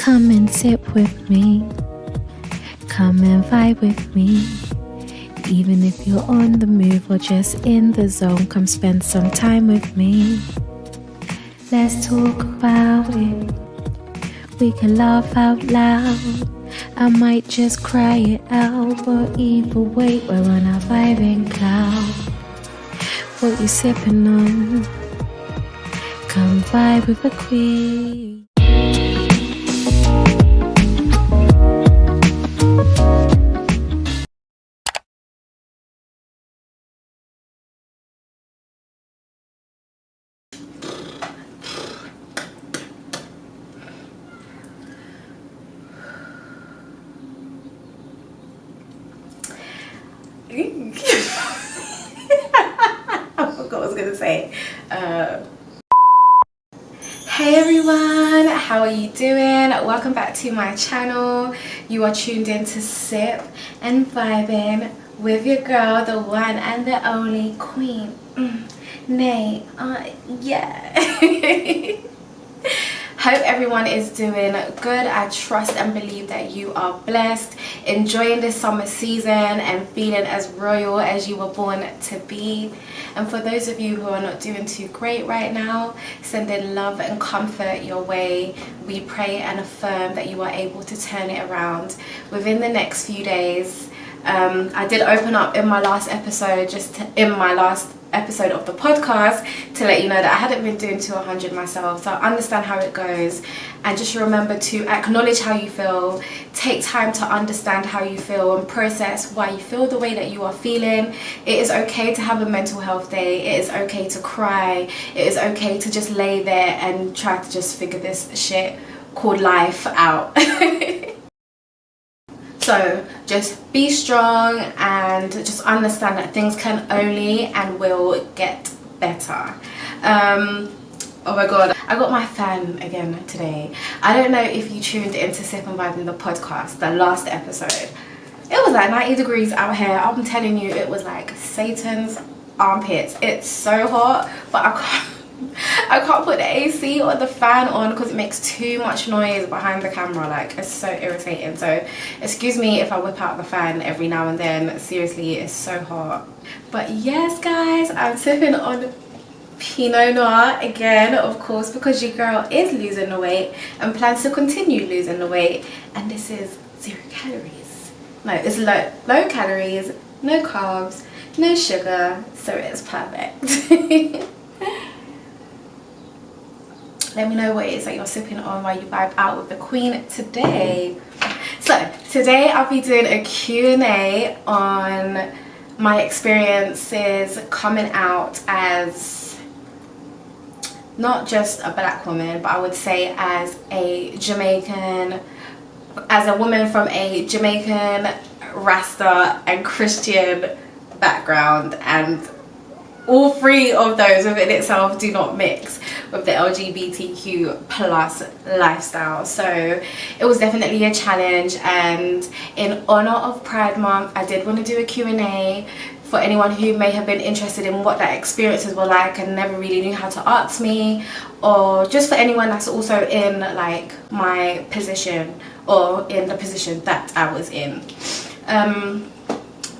Come and sip with me. Come and vibe with me. Even if you're on the move or just in the zone, come spend some time with me. Let's talk about it. We can laugh out loud. I might just cry it out, but either way, we're on our vibing cloud. What you sipping on? Come vibe with a queen. I forgot what I was gonna say. Hey everyone, how are you doing? Welcome back to my channel. You are tuned in to Sip and Vibing with your girl, the one and the only Queen. Nay, yeah. Hope everyone is doing good. I trust and believe that you are blessed, enjoying this summer season and feeling as royal as you were born to be. And for those of you who are not doing too great right now, sending love and comfort your way. We pray and affirm that you are able to turn it around within the next few days. I did open up in my last episode, episode of the podcast, to let you know that I hadn't been doing to 100 myself, so I understand how it goes. And just remember to acknowledge how you feel, take time to understand how you feel and process why you feel the way that you are feeling. It is okay to have a mental health day. It is okay to cry. It is okay to just lay there and try to just figure this shit called life out. So just be strong and just understand that things can only and will get better. Oh my god, I got my fan again today. I don't know if you tuned into Sip and Vibe in the podcast, the last episode. It was like 90 degrees out here. I'm telling you, it was like Satan's armpits. It's so hot, but I can't put the AC or the fan on because it makes too much noise behind the camera. Like, it's so irritating. So excuse me if I whip out the fan every now and then. Seriously, it's so hot. But yes guys, I'm sipping on Pinot Noir again, of course, because your girl is losing the weight and plans to continue losing the weight. And this is 0 calories. No, it's low calories, no carbs, no sugar, so it's perfect. Let me know what it is that you're sipping on while you vibe out with the queen today. So today I'll be doing a Q&A on my experiences coming out as not just a black woman, but I would say as a Jamaican, as a woman from a Jamaican, Rasta and Christian background. And all three of those within itself do not mix with the LGBTQ plus lifestyle. So it was definitely a challenge, and in honor of Pride Month I did want to do a Q&A for anyone who may have been interested in what that experiences were like and never really knew how to ask me, or just for anyone that's also in like my position or in the position that I was in.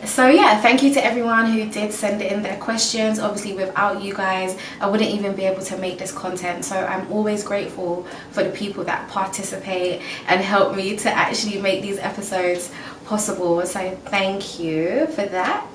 So yeah, thank you to everyone who did send in their questions. Obviously without you guys I wouldn't even be able to make this content, so I'm always grateful for the people that participate and help me to actually make these episodes possible, so thank you for that.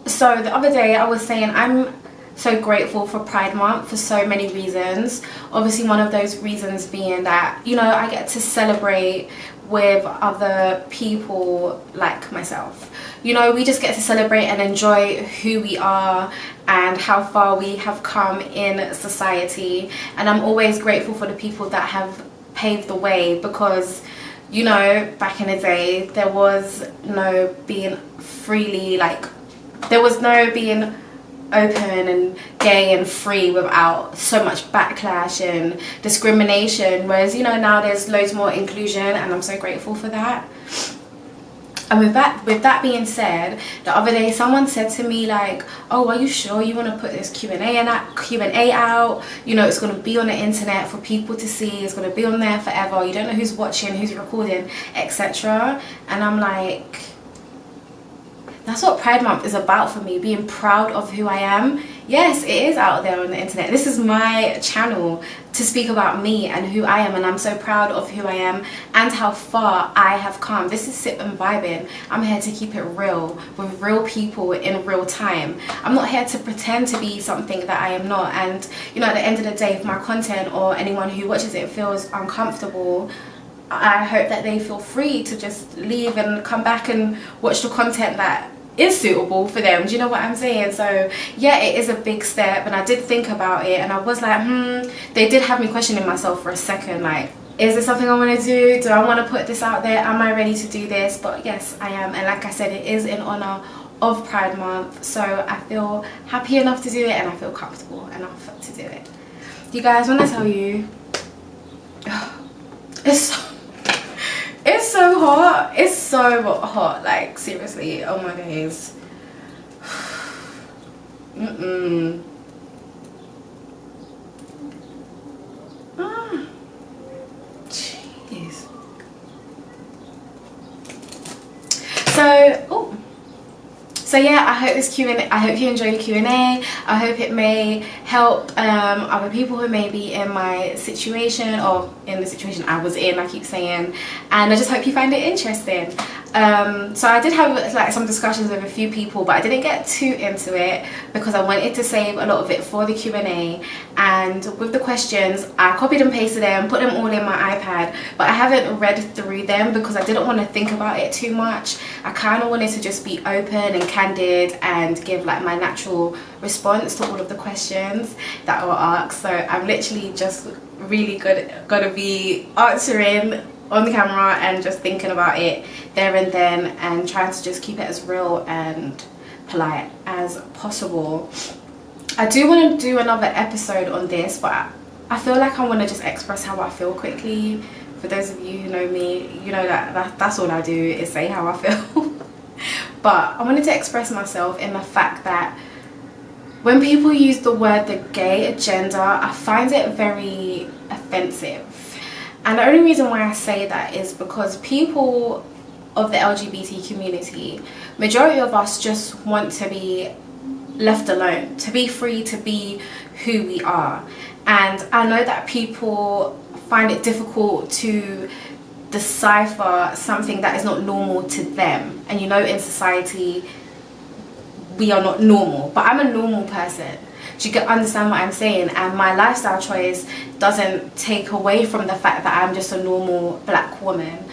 So the other day I was saying I'm so grateful for Pride Month for so many reasons. Obviously one of those reasons being that, you know, I get to celebrate with other people like myself. You know, we just get to celebrate and enjoy who we are and how far we have come in society. And I'm always grateful for the people that have paved the way, because, you know, back in the day there was no being freely, like, there was no being open and gay and free without so much backlash and discrimination, whereas, you know, now there's loads more inclusion and I'm so grateful for that. And with that being said, the other day someone said to me like, oh, are you sure you want to put this Q&A out? You know, it's going to be on the internet for people to see. It's going to be on there forever. You don't know who's watching, who's recording, etc. And I'm like, that's what Pride Month is about for me, being proud of who I am. Yes, it is out there on the internet. This is my channel to speak about me and who I am, and I'm so proud of who I am and how far I have come. This is Sip and Vibing. I'm here to keep it real with real people in real time. I'm not here to pretend to be something that I am not. And you know, at the end of the day, if my content or anyone who watches it feels uncomfortable, I hope that they feel free to just leave and come back and watch the content that is suitable for them. Do you know what I'm saying? So yeah, it is a big step, and I did think about it, and I was like, they did have me questioning myself for a second, like, is this something I want to do? Do I want to put this out there? Am I ready to do this? But yes, I am. And like I said, it is in honor of Pride Month, so I feel happy enough to do it, and I feel comfortable enough to do it. You guys, when I tell you, it's so hot. It's so hot, like seriously. Oh my days. Jeez. So yeah, I hope this Q&A, I hope you enjoy the Q&A. I hope it may help other people who may be in my situation, or in the situation I was in, I keep saying, and I just hope you find it interesting. So I did have like some discussions with a few people, but I didn't get too into it because I wanted to save a lot of it for the Q&A. And with the questions, I copied and pasted them, put them all in my iPad, but I haven't read through them because I didn't want to think about it too much. I kind of wanted to just be open and candid and give like my natural response to all of the questions that were asked. So I'm literally just really gonna be answering on the camera and just thinking about it there and then, and trying to just keep it as real and polite as possible. I do want to do another episode on this, but I feel like I want to just express how I feel quickly. For those of you who know me, you know that's all I do, is say how I feel. But I wanted to express myself in the fact that when people use the word the gay agenda, I find it very offensive. And the only reason why I say that is because people of the LGBT community, majority of us just want to be left alone, to be free to be who we are. And I know that people find it difficult to decipher something that is not normal to them. And you know, in society we are not normal, but I'm a normal person. Do you understand what I'm saying? And my lifestyle choice doesn't take away from the fact that I'm just a normal black woman.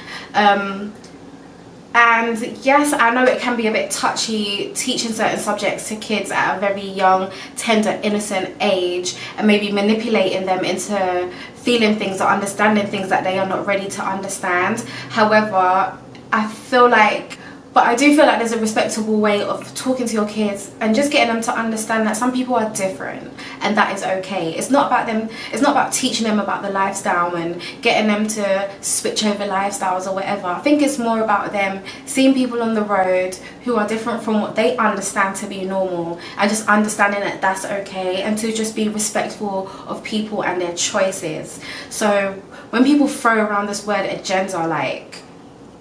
And yes, I know it can be a bit touchy teaching certain subjects to kids at a very young, tender, innocent age, and maybe manipulating them into feeling things or understanding things that they are not ready to understand. However, I do feel like there's a respectable way of talking to your kids and just getting them to understand that some people are different, and that is okay. It's not about teaching them about the lifestyle and getting them to switch over lifestyles or whatever. I think it's more about them seeing people on the road who are different from what they understand to be normal, and just understanding that that's okay, and to just be respectful of people and their choices. So when people throw around this word agenda, like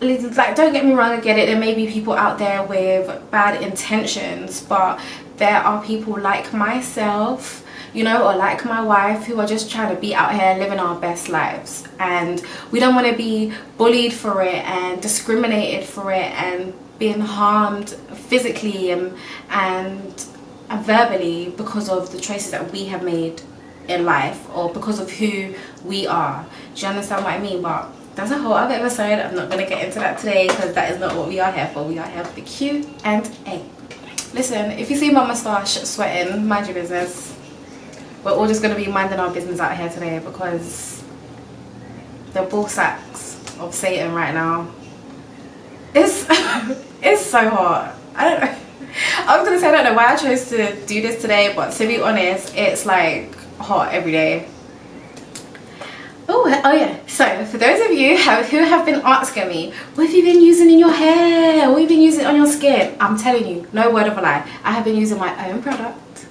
don't get me wrong, I get it, there may be people out there with bad intentions, but there are people like myself, you know, or like my wife, who are just trying to be out here living our best lives, and we don't want to be bullied for it and discriminated for it and being harmed physically and verbally because of the choices that we have made in life, or because of who we are. Do you understand what I mean? But that's a whole other episode. I'm not going to get into that today because that is not what we are here for. We are here for the Q&A. Listen, if you see my moustache sweating, mind your business. We're all just going to be minding our business out here today because the ball sacks of Satan right now. It's so hot. I don't know. I was going to say I don't know why I chose to do this today, but to be honest, it's like hot every day. Oh, Oh yeah, so for those of you who have been asking me, what have you been using in your hair? What have you been using on your skin? I'm telling you, no word of a lie. I have been using my own product,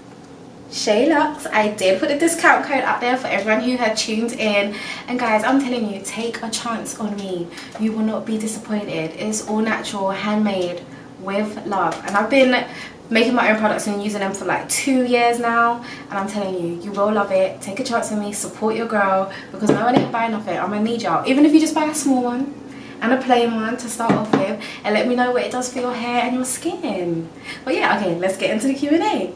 ShayLuxe. I did put a discount code out there for everyone who had tuned in. And guys, I'm telling you, take a chance on me. You will not be disappointed. It's all natural, handmade, with love. And I've been making my own products and using them for like 2 years now, and I'm telling you, you will love it. Take a chance on me, support your girl, because no one ain't buying off it. I'm gonna need y'all, even if you just buy a small one and a plain one to start off with, and let me know what it does for your hair and your skin. But yeah, okay, let's get into the Q&A.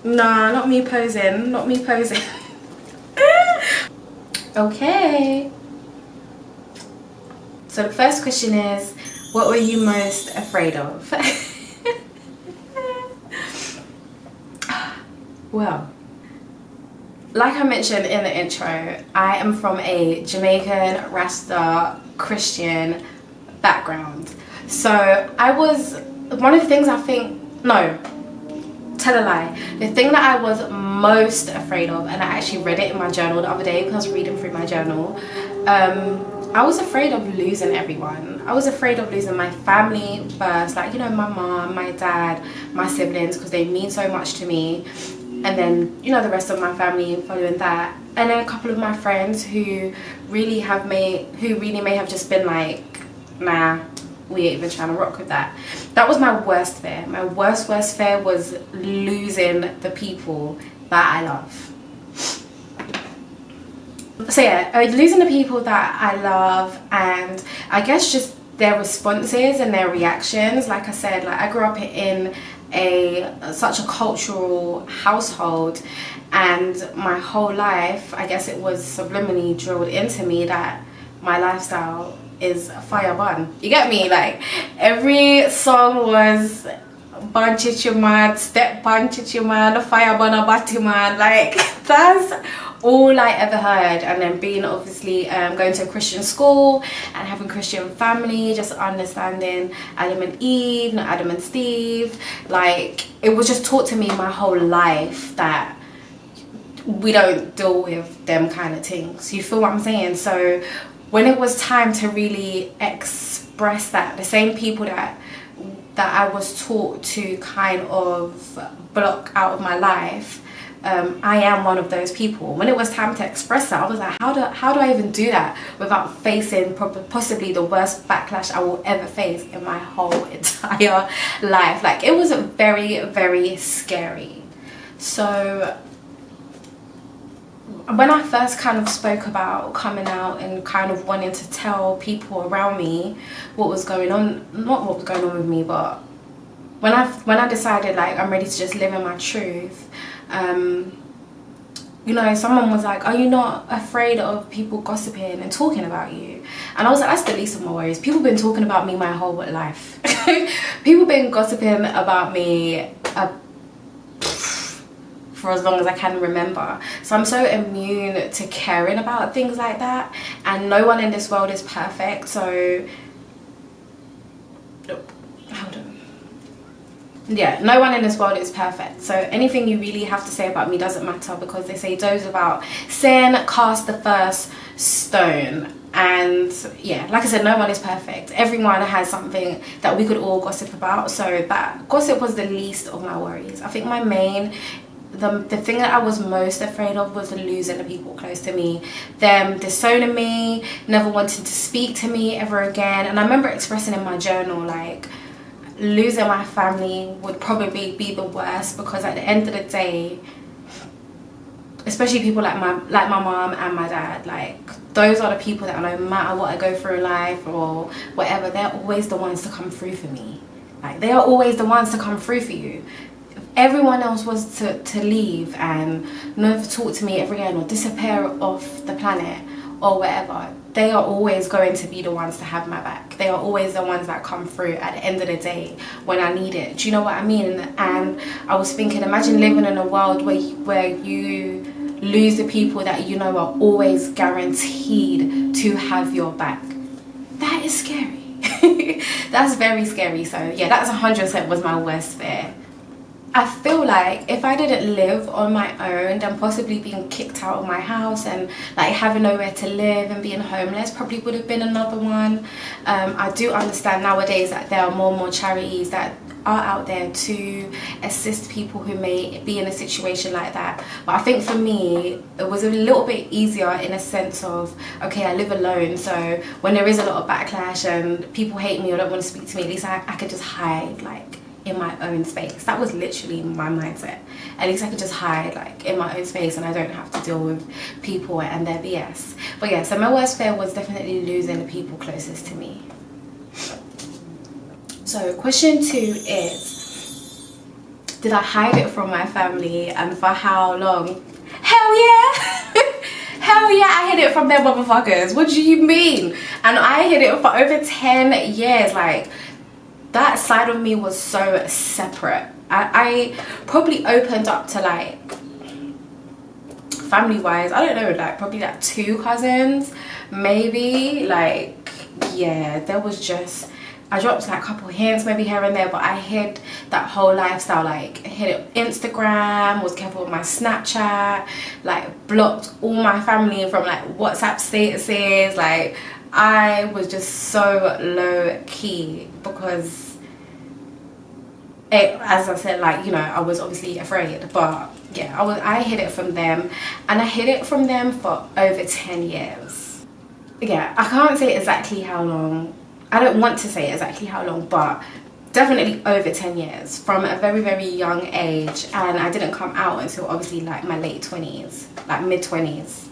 Nah, not me posing, not me posing. Okay. So the first question is, what were you most afraid of? Well, like I mentioned in the intro, I am from a Jamaican, Rasta, Christian background. So one of the things I think, no, tell a lie. The thing that I was most afraid of, and I actually read it in my journal the other day because I was reading through my journal, I was afraid of losing everyone. I was afraid of losing my family first, like, you know, my mom, my dad, my siblings, because they mean so much to me, and then, you know, the rest of my family following that, and then a couple of my friends who really may have just been like, nah, we ain't even trying to rock with that. That was my worst fear. My worst fear was losing the people that I love. So yeah, losing the people that I love, and I guess just their responses and their reactions. Like I said, like I grew up in such a cultural household, and my whole life, I guess it was subliminally drilled into me that my lifestyle is fire bun. You get me? Like every song was bun chichi man, step bun chichi man, fire bun a batty man. Like that's all I ever heard. And then being obviously going to a Christian school and having Christian family, just understanding Adam and Eve, not Adam and Steve. Like it was just taught to me my whole life that we don't deal with them kind of things. You feel what I'm saying? So when it was time to really express that, the same people that I was taught to kind of block out of my life, I am one of those people. When it was time to express that, I was like, how do I even do that without facing possibly the worst backlash I will ever face in my whole entire life? Like it was very, very scary. So when I first kind of spoke about coming out and kind of wanting to tell people around me what was going on, not what was going on with me, but when I decided like I'm ready to just live in my truth, you know, someone was like, are you not afraid of people gossiping and talking about you? And I was like, that's the least of my worries. People been talking about me my whole life. People been gossiping about me for as long as I can remember. So I'm so immune to caring about things like that, and no one in this world is perfect. So hold on. Yeah, no one in this world is perfect. So anything you really have to say about me doesn't matter, because they say those without sin cast the first stone. And yeah, like I said, no one is perfect. Everyone has something that we could all gossip about. So that gossip was the least of my worries. I think my main the thing that I was most afraid of was losing the people close to me, them disowning me, never wanting to speak to me ever again. And I remember expressing in my journal, like, losing my family would probably be the worst, because at the end of the day, especially people like my mom and my dad, like those are the people that no matter what I go through in life or whatever, they're always the ones to come through for me. Like they are always the ones to come through for you. Everyone else was to leave and never talk to me ever again or disappear off the planet or whatever, they are always going to be the ones to have my back. They are always the ones that come through at the end of the day when I need it. Do you know what I mean? And I was thinking, imagine living in a world where you lose the people that you know are always guaranteed to have your back. That is scary. That's very scary. So yeah, that's 100% was my worst fear. I feel like if I didn't live on my own, then possibly being kicked out of my house and like having nowhere to live and being homeless probably would have been another one. I do understand nowadays that there are more and more charities that are out there to assist people who may be in a situation like that, but I think for me it was a little bit easier in a sense of, okay, I live alone, so when there is a lot of backlash and people hate me or don't want to speak to me, at least I could just hide like in my own space. That was literally my mindset. At least I could just hide like in my own space and I don't have to deal with people and their BS. But yeah, so my worst fear was definitely losing the people closest to me. So question 2 is, did I hide it from my family and for how long? Hell yeah! Hell yeah, I hid it from them motherfuckers. What do you mean? And I hid it for over 10 years. Like, that side of me was so separate. I probably opened up to like, family wise, I don't know, like probably like 2 cousins, maybe. Like, yeah, there was just, I dropped like a couple hints maybe here and there, but I hid that whole lifestyle. Like, I hid it Instagram, was careful with my Snapchat, like blocked all my family from like WhatsApp statuses. Like, I was just so low key because it, as I said, like, you know, I was obviously afraid, but yeah, I hid it from them, and I hid it from them for over 10 years. Yeah, I can't say exactly how long. I don't want to say exactly how long, but definitely over 10 years from a very, very young age. And I didn't come out until obviously like my late 20s, like mid 20s.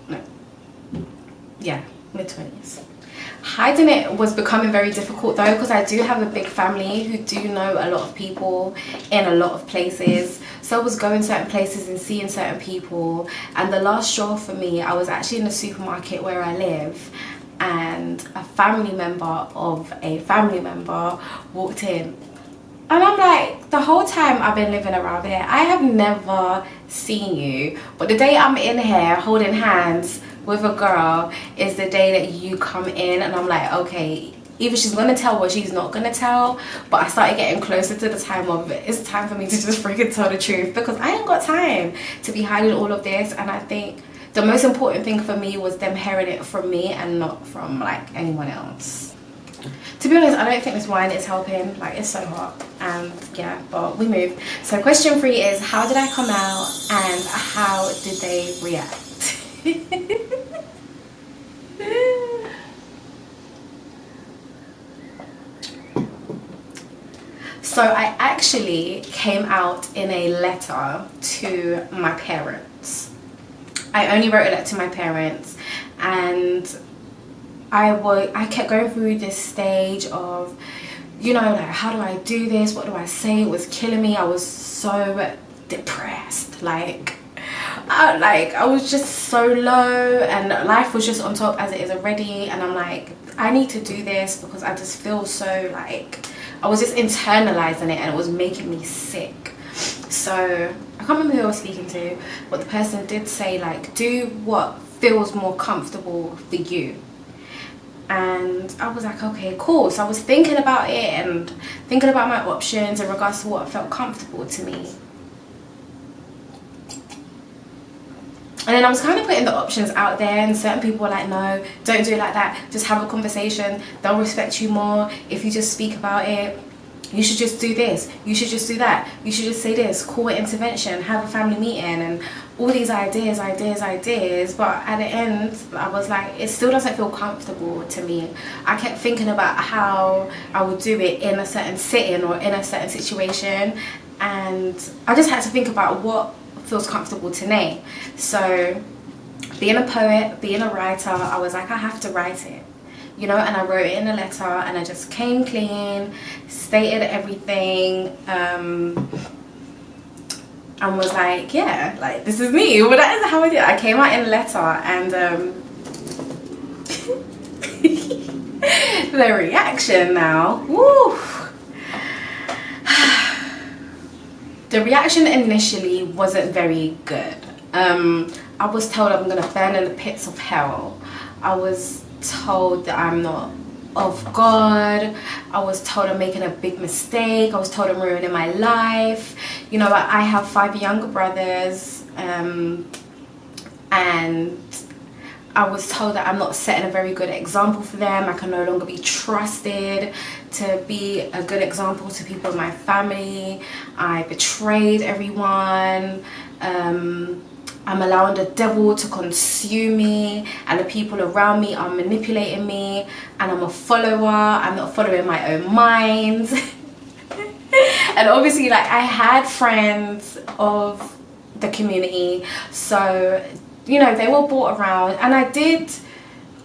No, yeah, mid 20s. Hiding it was becoming very difficult though, because I do have a big family who do know a lot of people in a lot of places. So I was going certain places and seeing certain people, and the last straw for me, I was actually in the supermarket where I live, and a family member of a family member walked in, and I'm like, the whole time I've been living around here, I have never seen you, but the day I'm in here holding hands with a girl is the day that you come in. And I'm like, okay, either she's gonna tell or she's not gonna tell. But I started getting closer to the time of, it's time for me to just freaking tell the truth, because I ain't got time to be hiding all of this. And I think the most important thing for me was them hearing it from me and not from like anyone else. To be honest, I don't think this wine is helping. Like, it's so hot. And yeah, but we move. So question 3 is, how did I come out and how did they react? So I actually came out in a letter to my parents. I only wrote a letter to my parents, and I kept going through this stage of, you know, like, how do I do this? What do I say? It was killing me. I was so depressed. I was just so low, and life was just on top as it is already. And I'm like, I need to do this because I just feel so like, I was just internalizing it and it was making me sick. So I can't remember who I was speaking to, but the person did say, like, do what feels more comfortable for you. And I was like, okay, cool. So I was thinking about it and thinking about my options in regards to what felt comfortable to me. And then I was kind of putting the options out there, and certain people were like, no, don't do it like that. Just have a conversation. They'll respect you more if you just speak about it. You should just do this. You should just do that. You should just say this. Call it intervention. Have a family meeting. And all these ideas. But at the end, I was like, it still doesn't feel comfortable to me. I kept thinking about how I would do it in a certain setting or in a certain situation. And I just had to think about what feels comfortable to me. So being a poet, being a writer, I was like, I have to write it, you know. And I wrote it in a letter, and I just came clean, stated everything, and was like, yeah, like, this is me. Well, that is how I did it. I came out in a letter, and the reaction now, woo. The reaction initially wasn't very good. I was told I'm gonna burn in the pits of hell. I was told that I'm not of God. I was told I'm making a big mistake. I was told I'm ruining my life. You know, I have 5 younger brothers, and I was told that I'm not setting a very good example for them. I can no longer be trusted to be a good example to people in my family. I betrayed everyone. I'm allowing the devil to consume me, and the people around me are manipulating me, and I'm a follower. I'm not following my own mind. And obviously, like, I had friends of the community, so you know, they were brought around, and I did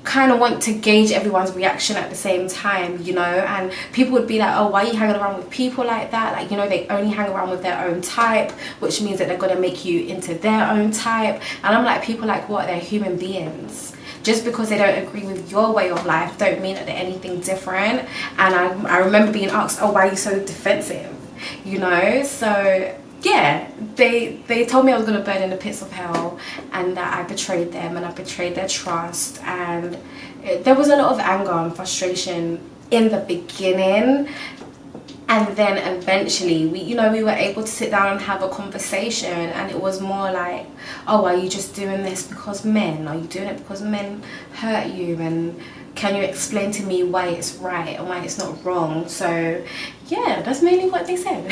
kind of want to gauge everyone's reaction at the same time, you know, and people would be like, oh, why are you hanging around with people like that? Like, you know, they only hang around with their own type, which means that they're going to make you into their own type. And I'm like, people like what? They're human beings. Just because they don't agree with your way of life don't mean that they're anything different. And I remember being asked, oh, why are you so defensive, you know? So yeah, they told me I was going to burn in the pits of hell, and that I betrayed them and I betrayed their trust, and there was a lot of anger and frustration in the beginning. And then eventually we were able to sit down and have a conversation, and it was more like, oh, are you just doing this because men? Are you doing it because men hurt you? And can you explain to me why it's right and why it's not wrong? So yeah, that's mainly what they said.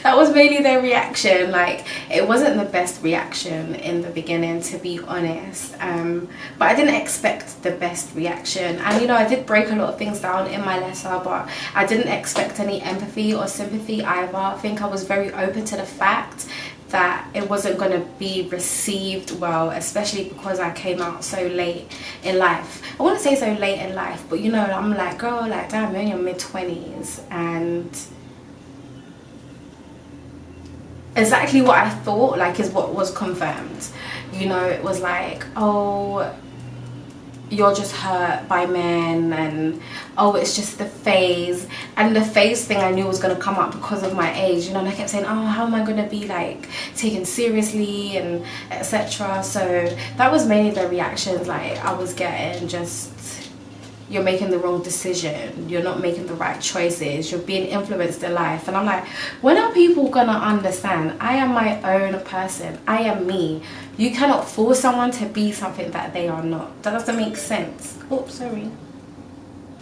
That was mainly their reaction. Like, it wasn't the best reaction in the beginning, to be honest, but I didn't expect the best reaction. And you know, I did break a lot of things down in my letter, but I didn't expect any empathy or sympathy either. I think I was very open to the fact that it wasn't going to be received well, especially because I came out so late in life. I want to say so late in life, but you know, I'm like, girl, like, damn, you're in your mid-20s, and exactly what I thought, like, is what was confirmed. You know, it was like, oh, you're just hurt by men, and oh, it's just the phase. And the phase thing I knew was going to come up because of my age, you know, and I kept saying, oh, how am I going to be like taken seriously, and etc. So that was mainly the reactions like I was getting. Just, you're making the wrong decision, you're not making the right choices, you're being influenced in life. And I'm like, when are people gonna understand? I am my own person, I am me. You cannot force someone to be something that they are not. That doesn't make sense. Oh, sorry.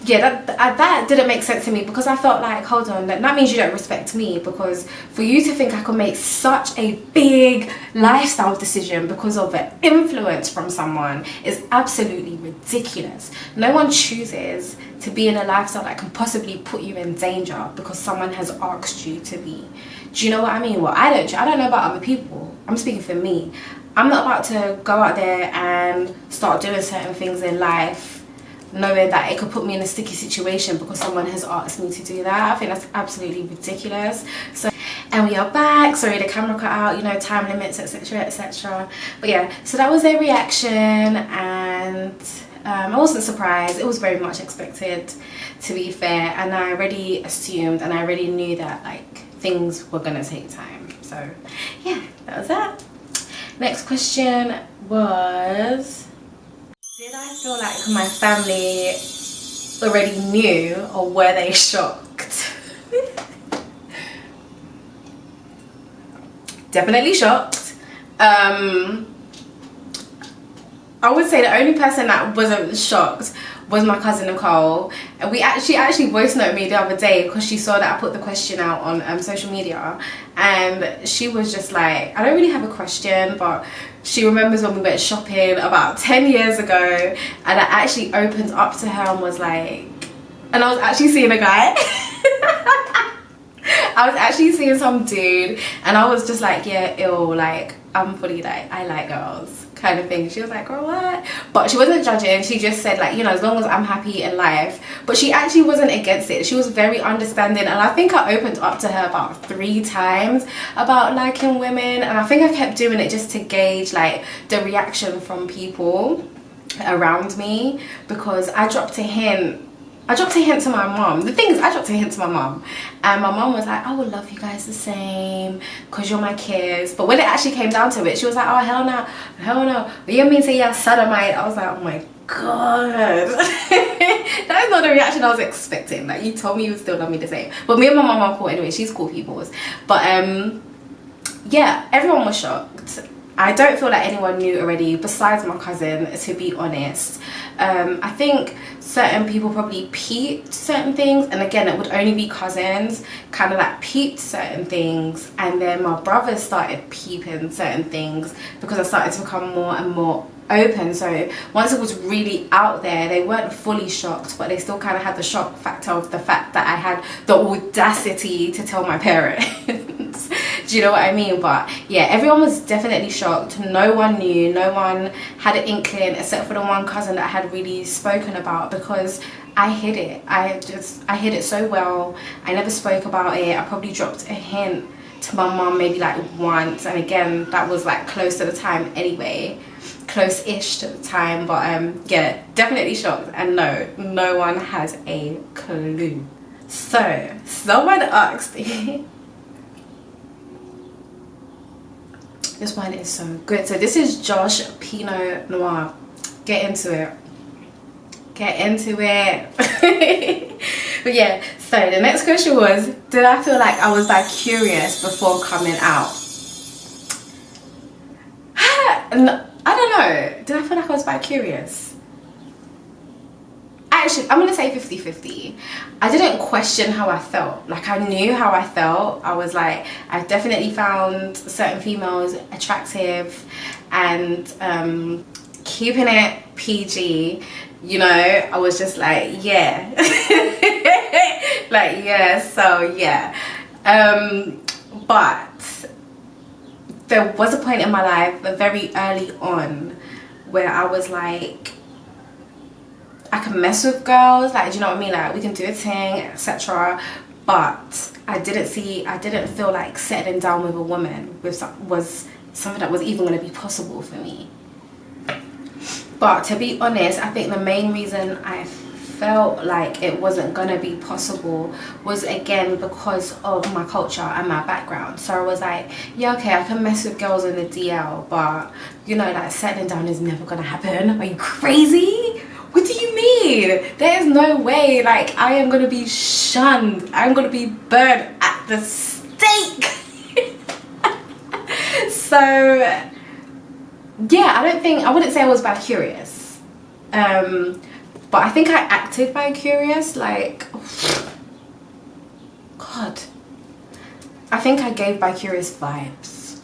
Yeah, that didn't make sense to me, because I felt like, hold on, that means you don't respect me, because for you to think I could make such a big lifestyle decision because of an influence from someone is absolutely ridiculous. No one chooses to be in a lifestyle that can possibly put you in danger because someone has asked you to be. Do you know what I mean? Well, I don't know about other people. I'm speaking for me. I'm not about to go out there and start doing certain things in life knowing that it could put me in a sticky situation because someone has asked me to do that. I think that's absolutely ridiculous. So, and we are back. Sorry, the camera cut out, you know, time limits, etc, etc. But yeah, so that was their reaction, and I wasn't surprised. It was very much expected, to be fair, and I already assumed and I already knew that like things were gonna take time. So yeah, that was that. Next question was, did I feel like my family already knew, or were they shocked? Definitely shocked. I would say the only person that wasn't shocked was my cousin Nicole. And she actually voice noted me the other day because she saw that I put the question out on social media, and she was just like, I don't really have a question, but she remembers when we went shopping about 10 years ago, and I actually opened up to her and was like, and I was actually seeing a guy. I was actually seeing some dude, and I was just like, yeah, ew, like, I'm fully like, I like girls kind of thing. She was like, girl, what? But she wasn't judging. She just said like, you know, as long as I'm happy in life. But she actually wasn't against it. She was very understanding, and I think I opened up to her about 3 times about liking women, and I think I kept doing it just to gauge like the reaction from people around me, because I dropped a hint to my mom. The thing is, I dropped a hint to my mom, and my mom was like, I would love you guys the same because you're my kids. But when it actually came down to it, she was like, oh, hell no, hell no. You mean to say you're sodomite? I was like, oh my god. That is not the reaction I was expecting. Like, you told me you would still love me the same. But me and my mum are cool anyway. She's cool people. But yeah, everyone was shocked. I don't feel like anyone knew already besides my cousin, to be honest. I think certain people probably peeped certain things, and again, it would only be cousins kind of like peeped certain things, and then my brothers started peeping certain things because I started to become more and more open. So once it was really out there, they weren't fully shocked, but they still kind of had the shock factor of the fact that I had the audacity to tell my parents. Do you know what I mean? But yeah, everyone was definitely shocked. No one knew, no one had an inkling except for the one cousin that I had really spoken about, because I hid it. I hid it so well. I never spoke about it. I probably dropped a hint to my mum maybe like once, and again, that was like close to the time anyway, close-ish to the time. But yeah, definitely shocked, and no one has a clue. So someone asked me, this wine is so good. So this is Josh Pinot Noir. Get into it. Get into it. But yeah, so the next question was, did I feel like I was bi-curious before coming out? I don't know. Did I feel like I was bi-curious? Actually, I'm gonna say 50-50. I didn't question how I felt. Like, I knew how I felt. I was like, I definitely found certain females attractive, and keeping it PG, you know, I was just like, yeah. Like, yeah, so yeah. But there was a point in my life, very early on, where I was like, I can mess with girls, like, do you know what I mean? Like, we can do a thing, etc. But I didn't feel like settling down with a woman was something that was even going to be possible for me. But to be honest, I think the main reason I felt like it wasn't going to be possible was, again, because of my culture and my background. So I was like, yeah, okay, I can mess with girls in the DL, but, you know, like, settling down is never going to happen. Are you crazy? What do you mean? There is no way. Like, I am going to be shunned. I'm going to be burned at the stake. So, yeah, I wouldn't say I was bi-curious. But I think I acted bi-curious. Like, God. I think I gave bi-curious vibes.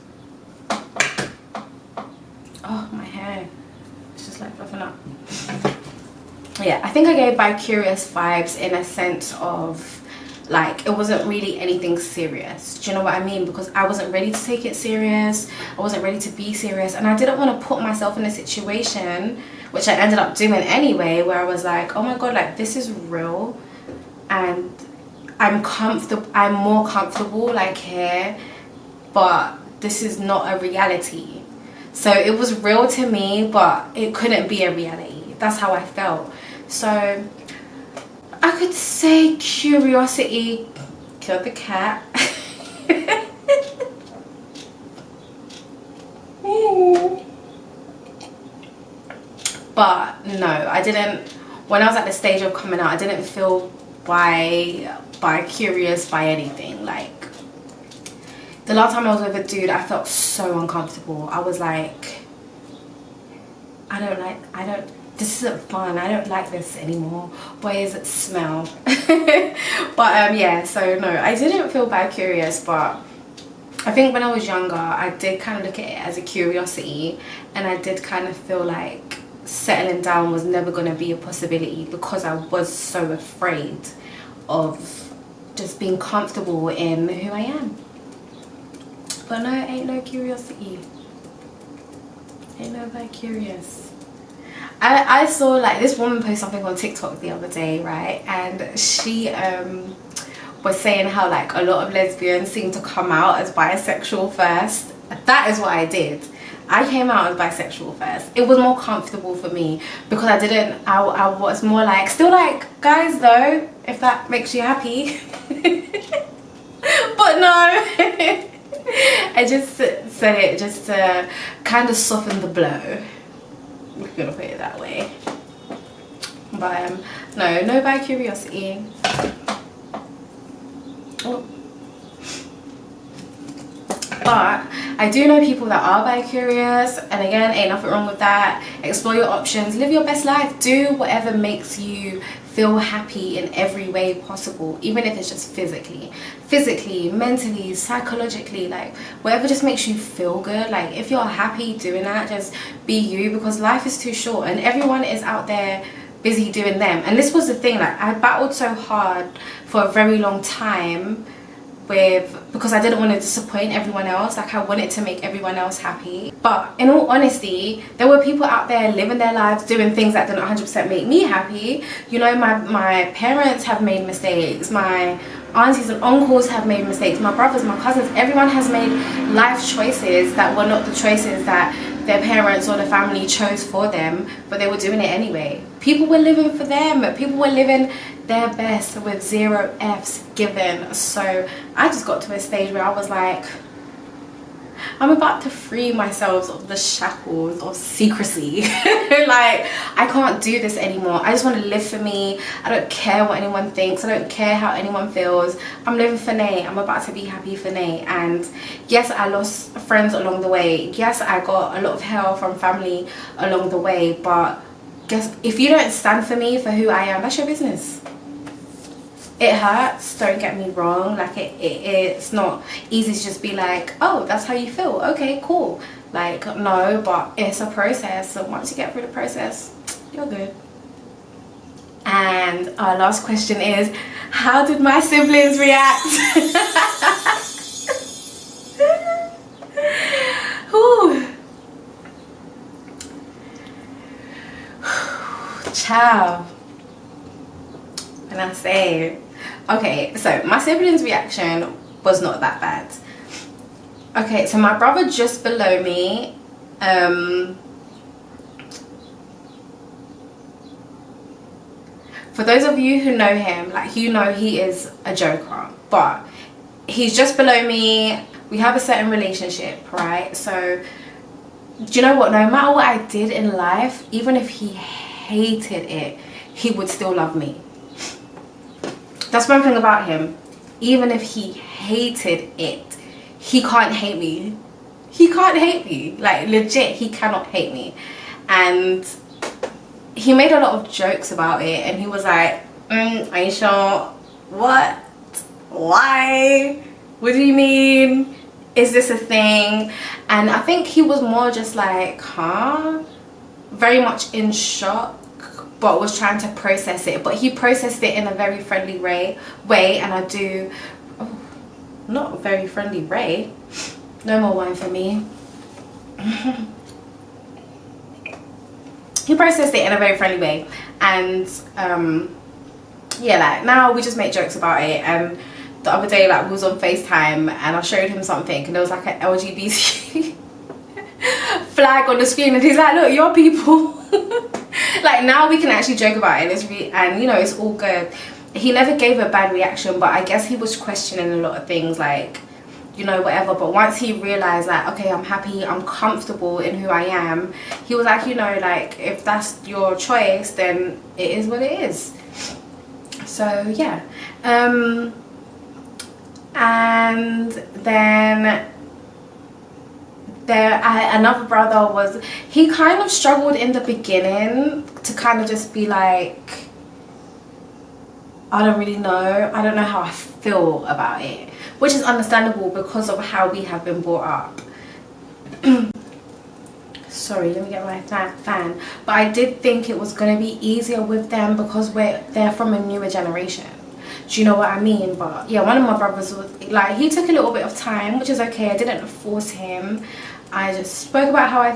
Oh, my hair. It's just like fluffing up. Yeah, I think I gave bi-curious vibes in a sense of, like, it wasn't really anything serious. Do you know what I mean? Because I wasn't ready to take it serious. I wasn't ready to be serious. And I didn't want to put myself in a situation, which I ended up doing anyway, where I was like, oh my God, like, this is real. And I'm more comfortable, like, here. But this is not a reality. So it was real to me, but it couldn't be a reality. That's how I felt. So I could say curiosity killed the cat. But no, I didn't. When I was at the stage of coming out, I didn't feel bi-curious by anything. Like, the last time I was with a dude, I felt so uncomfortable. I was like, this isn't fun. I don't like this anymore. Boy, does it smell. But yeah, so no, I didn't feel bi-curious, but I think when I was younger, I did kind of look at it as a curiosity, and I did kind of feel like settling down was never going to be a possibility because I was so afraid of just being comfortable in who I am. But no, ain't no curiosity. Ain't no bi-curious. I saw, like, this woman post something on TikTok the other day, right? And she was saying how, like, a lot of lesbians seem to come out as bisexual first. That is what I did. I came out as bisexual first. It was more comfortable for me because I was more like, still like guys though, if that makes you happy. But no. I just said it just to kind of soften the blow. We're gonna put it that way. But no bi-curiosity. Oh. But I do know people that are bi-curious, and again, ain't nothing wrong with that. Explore your options, live your best life, do whatever makes you feel happy in every way possible, even if it's just physically, mentally, psychologically, like whatever just makes you feel good. Like if you're happy doing that, just be you, because life is too short and everyone is out there busy doing them. And this was the thing, like I battled so hard for a very long time because I didn't want to disappoint everyone else. Like I wanted to make everyone else happy, but in all honesty, there were people out there living their lives doing things that didn't 100% make me happy. You know, my parents have made mistakes, my aunties and uncles have made mistakes, my brothers, my cousins, everyone has made life choices that were not the choices that their parents or the family chose for them, but they were doing it anyway. People were living for them, people were living their best with 0 F's given. So I just got to a stage where I was like, I'm about to free myself of the shackles of secrecy. Like I can't do this anymore. I just want to live for me. I don't care what anyone thinks, I don't care how anyone feels. I'm living for Nay. I'm about to be happy for Nay. And yes, I lost friends along the way, yes, I got a lot of hell from family along the way, but guess if you don't stand for me, for who I am, that's your business. It hurts, don't get me wrong, like it's not easy to just be like, oh, that's how you feel, okay, cool. Like no, but it's a process. So once you get through the process, you're good. And our last question is, how did my siblings react? Whew. Ciao. And I say, okay, so my siblings' reaction was not that bad. Okay, so my brother just below me, for those of you who know him, like you know he is a joker, but he's just below me. We have a certain relationship, right? So do you know what, no matter what I did in life, even if he hated it, he would still love me. That's one thing about him. Even if he hated it, he can't hate me. He can't hate me. Like legit, he cannot hate me. And he made a lot of jokes about it, and he was like, are you sure? What? Why? What do you mean? Is this a thing? And I think he was more just like, huh? Very much in shock, but was trying to process it. But he processed it in a very friendly way, and I do, oh, not a very friendly way. No more wine for me. He processed it in a very friendly way, and yeah, like now we just make jokes about it. And the other day, like we was on FaceTime and I showed him something, and there was like an LGBT flag on the screen, and he's like, look, your people. Like now we can actually joke about it, and you know, it's all good. He never gave a bad reaction, but I guess he was questioning a lot of things, like, you know, whatever. But once he realized that, okay, I'm happy, I'm comfortable in who I am, he was like, you know, like if that's your choice, then it is what it is. So yeah. And then another brother was, he kind of struggled in the beginning to kind of just be like, I don't really know, I don't know how I feel about it, which is understandable because of how we have been brought up. Sorry, let me get my fan. But I did think it was going to be easier with them because they're from a newer generation. Do you know what I mean? But yeah, one of my brothers was like, he took a little bit of time, which is okay. I didn't force him. I just spoke about how I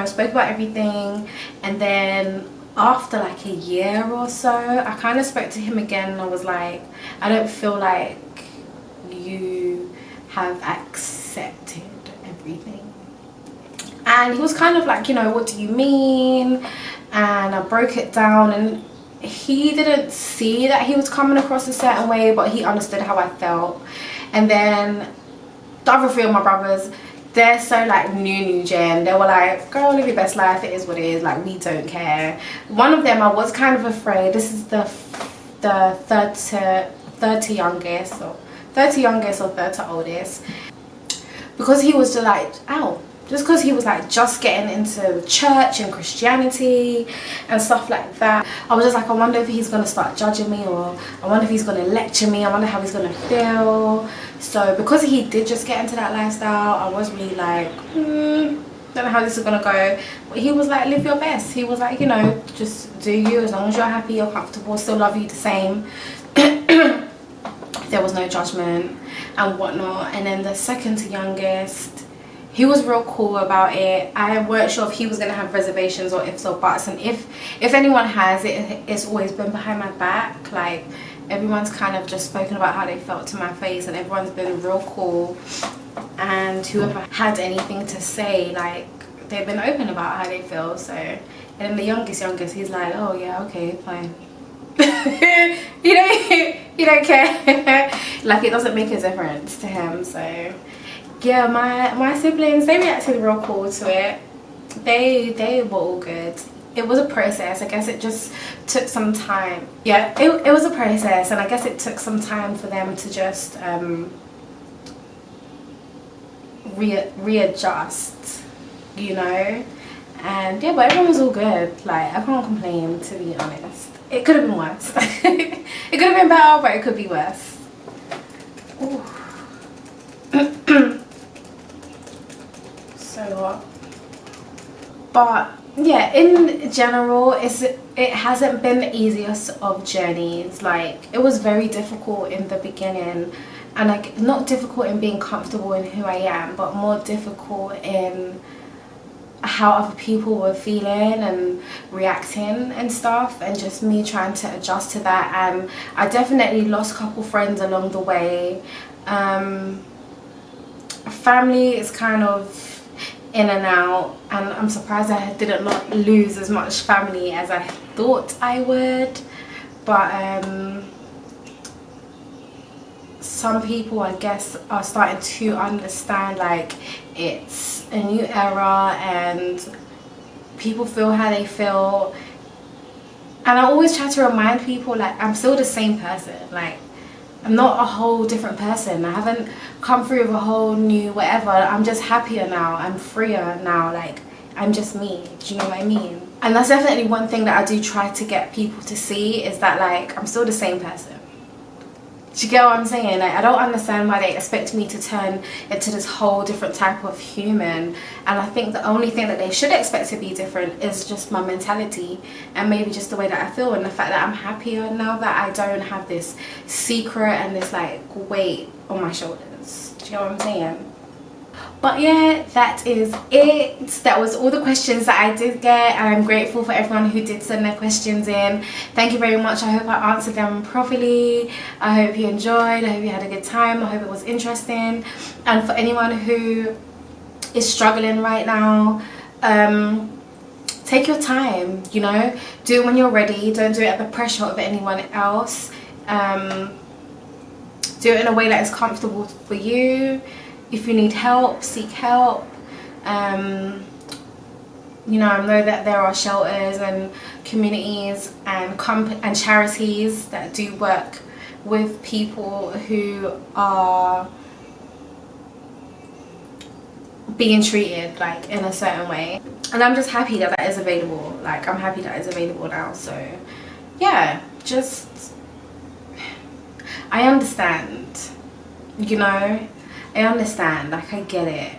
spoke about everything. And then after like a year or so, I kind of spoke to him again, and I was like, I don't feel like you have accepted everything. And he was kind of like, you know, what do you mean? And I broke it down, and he didn't see that he was coming across a certain way, but he understood how I felt. And then the other three of my brothers, they're so like new gen. They were like, girl, live your best life, it is what it is, like we don't care. One of them I was kind of afraid, this is the third to youngest, or third to oldest, because he was just like, just because he was like just getting into the church and Christianity and stuff like that. I was just like, I wonder if he's going to start judging me, or I wonder if he's going to lecture me, I wonder how he's going to feel. So because he did just get into that lifestyle, I was really like, don't know how this is going to go. But he was like, live your best. He was like, you know, just do you, as long as you're happy, you're comfortable, still love you the same. There was no judgment and whatnot. And then the second to youngest, he was real cool about it. I weren't sure if he was going to have reservations or ifs or buts, and if anyone has, it's always been behind my back. Like, everyone's kind of just spoken about how they felt to my face, and everyone's been real cool. And whoever had anything to say, like, they've been open about how they feel. So, and then the youngest, he's like, oh yeah, okay, fine. you don't care. Like, it doesn't make a difference to him. So yeah, my siblings, they reacted real cool to it. They were all good. It was a process. I guess it just took some time. Yeah, it was a process, and I guess it took some time for them to just readjust, you know. And yeah, but everyone was all good. Like, I can't complain, to be honest. It could have been worse. It could have been better, but it could be worse. So, but yeah, in general, it hasn't been the easiest of journeys. Like, it was very difficult in the beginning, and like, not difficult in being comfortable in who I am, but more difficult in how other people were feeling and reacting and stuff, and just me trying to adjust to that. And I definitely lost a couple friends along the way. Family is kind of in and out, and I'm surprised I didn't lose as much family as I thought I would. But some people, I guess, are starting to understand, like, it's a new era and people feel how they feel. And I always try to remind people, like, I'm still the same person. Like, I'm not a whole different person. I haven't come through with a whole new whatever. I'm just happier now. I'm freer now. Like, I'm just me. Do you know what I mean? And that's definitely one thing that I do try to get people to see, is that, like, I'm still the same person. Do you get what I'm saying? Like, I don't understand why they expect me to turn into this whole different type of human. And I think the only thing that they should expect to be different is just my mentality, and maybe just the way that I feel, and the fact that I'm happier now that I don't have this secret and this, like, weight on my shoulders. Do you know what I'm saying? But yeah, that is it. That was all the questions that I did get, and I'm grateful for everyone who did send their questions in. Thank you very much. I hope I answered them properly. I hope you enjoyed. I hope you had a good time. I hope it was interesting. And for anyone who is struggling right now, take your time, you know. Do it when you're ready. Don't do it at the pressure of anyone else. Do it in a way that is comfortable for you. If you need help, seek help. You know, I know that there are shelters and communities and charities that do work with people who are being treated, like, in a certain way. And I'm just happy that that is available. Like, I'm happy that it's available now. So yeah, just, I understand, you know. I understand, like, I get it,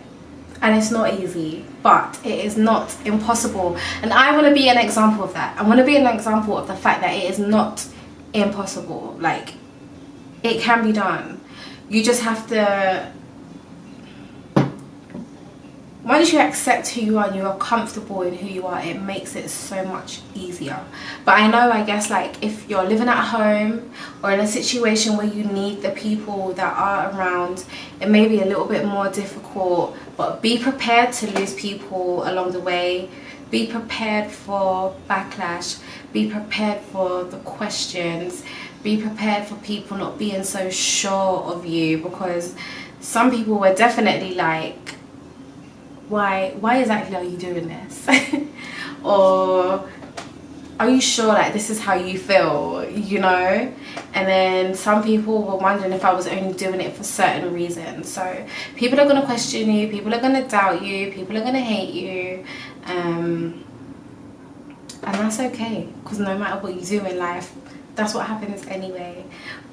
and it's not easy, but it is not impossible. And I want to be an example of that. I want to be an example of the fact that it is not impossible. Like, it can be done. You just have to, once you accept who you are and you are comfortable in who you are, it makes it so much easier. But I know, I guess, like, if you're living at home or in a situation where you need the people that are around, it may be a little bit more difficult. But be prepared to lose people along the way. Be prepared for backlash. Be prepared for the questions. Be prepared for people not being so sure of you, because some people were definitely like, why exactly are you doing this? Or are you sure like this is how you feel, you know? And then some people were wondering if I was only doing it for certain reasons. So people are going to question you, people are going to doubt you, people are going to hate you, and that's okay, because no matter what you do in life, that's what happens anyway.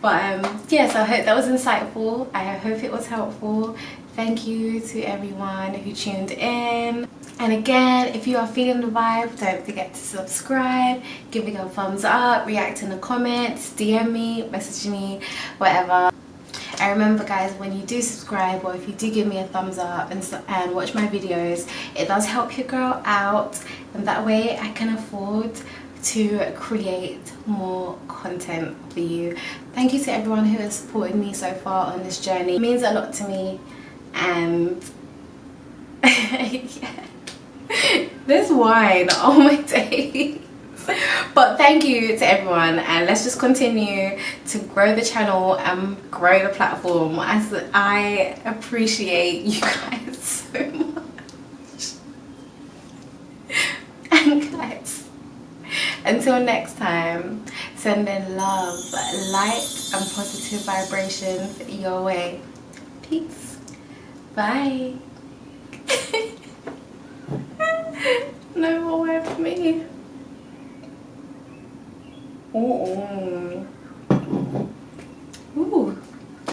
But yes, I hope that was insightful. I hope it was helpful. Thank you to everyone who tuned in. And again, if you are feeling the vibe, don't forget to subscribe, give me a thumbs up, react in the comments, DM me, message me, whatever. And remember guys, when you do subscribe, or if you do give me a thumbs up and watch my videos, it does help your girl out, and that way I can afford to create more content for you. Thank you to everyone who has supported me so far on this journey. It means a lot to me. And yeah. This wine, oh my days. But thank you to everyone, and let's just continue to grow the channel and grow the platform, as I appreciate you guys so much. And guys, until next time, sending love, light and positive vibrations your way. Peace. Bye. No more with me.